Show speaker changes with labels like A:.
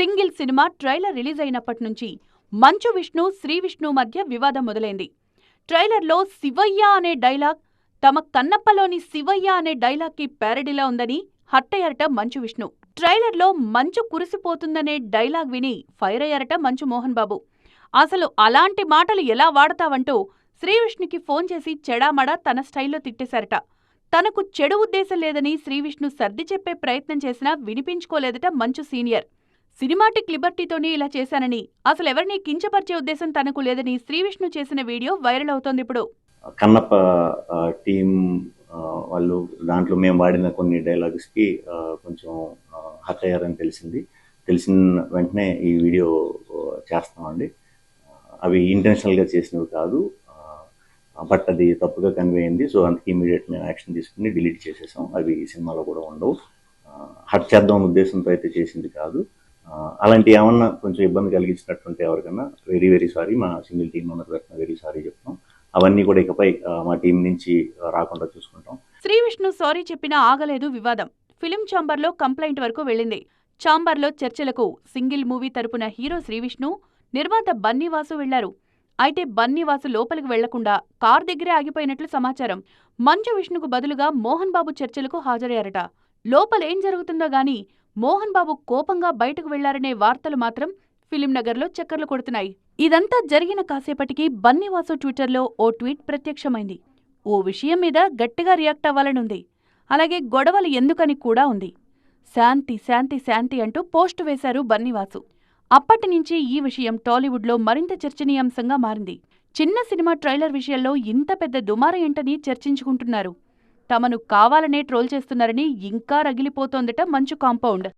A: Single cinema trailer release అయినప్పటి నుంచి మంచు విష్ణు, శ్రీ విష్ణు మధ్య వివాదం మొదలైంది. ట్రైలర్లో శివయ్య అనే డైలాగ్ తమ కన్నప్పలోని శివయ్య అనే డైలాగ్కి ప్యారడీలా ఉందని హట్టయ్యారట మంచు విష్ణు. ట్రైలర్లో మంచు కురిసిపోతుందనే డైలాగ్ విని ఫైర్ అయ్యారట మంచు మోహన్ బాబు. అసలు అలాంటి మాటలు ఎలా వాడతావంటూ శ్రీ విష్ణుకి ఫోన్ చేసి చెడామడా తన స్టైల్లో తిట్టేశారట. తనకు చెడు ఉద్దేశం లేదని శ్రీ విష్ణు సర్ది చెప్పే ప్రయత్నం చేసినా వినిపించుకోలేదట మంచు సీనియర్. సినిమాటిక్ లిబర్టీతోనే ఇలా చేశానని, అసలెవరినీ కించపరిచే ఉద్దేశం తనకు లేదని శ్రీ విష్ణు చేసిన వీడియో వైరల్ అవుతోంది ఇప్పుడు.
B: కన్నప్ప టీం వాళ్ళు దాంట్లో మేము వాడిన కొన్ని డైలాగ్స్కి కొంచెం హర్ట్ అయ్యారని తెలిసిన వెంటనే ఈ వీడియో చేస్తామండి. అవి ఇంటెన్షనల్గా చేసినవి కాదు, బట్ అది తప్పుగా కన్వే అయింది. సో అందుకే ఇమీడియట్ మేము యాక్షన్ తీసుకుని డిలీట్ చేసేసాం. అవి సినిమాలో కూడా ఉండవు. హర్ట్ చేద్దాం ఉద్దేశంతో అయితే చేసింది కాదు. అలాంటి ఏమన్నా కొంచెం ఇబ్బంది కలిగించినట్టుంటే ఎవరికన్నా వెరీ వెరీ సారీ. మా సింగిల్ టీం మెంబర్ తరఫున వెరీ సారీ చెప్తాం. అవన్నీ కూడా ఇకపై మా టీం నుంచి రాకుండా చూసుకుంటాం.
A: శ్రీ విష్ణు సారీ చెప్పినా ఆగలేదు వివాదం. ఫిలిం ఛాంబర్లో కంప్లైంట్ వరకు వెళ్ళింది. ఛాంబర్లో చర్చలకు సింగిల్ మూవీ తరపున హీరో శ్రీ విష్ణు, నిర్మాత బన్నీవాసు వెళ్లారు. అయితే బన్నీవాసు లోపలికి వెళ్లకుండా కార్ దగ్గరే ఆగిపోయినట్లు సమాచారం. మంచు విష్ణుకు బదులుగా మోహన్ బాబు చర్చలకు హాజరయ్యారట. లోపలేం జరుగుతుందో గాని మోహన్ బాబు కోపంగా బయటకు వెళ్లారనే వార్తలు మాత్రం ఫిలిం నగర్లో చక్కర్లు కొడుతున్నాయి. ఇదంతా జరిగిన కాసేపటికి బన్నీవాసు ట్విట్టర్లో ఓ ట్వీట్ ప్రత్యక్షమైంది. ఓ విషయం మీద గట్టిగా రియాక్ట్ అవ్వాలనుంది. అలాగే గొడవలు ఎందుకని కూడా ఉంది. శాంతి శాంతి శాంతి అంటూ పోస్టు వేశారు బన్నీవాసు. అప్పటినుంచి ఈ విషయం టాలీవుడ్లో మరింత చర్చనీయాంశంగా మారింది. చిన్న సినిమా ట్రైలర్ విషయంలో ఇంత పెద్ద దుమార ఏంటని చర్చించుకుంటున్నారు. తమను కావాలనే ట్రోల్ చేస్తున్నారని ఇంకా రగిలిపోతోందట మంచు కాంపౌండ్.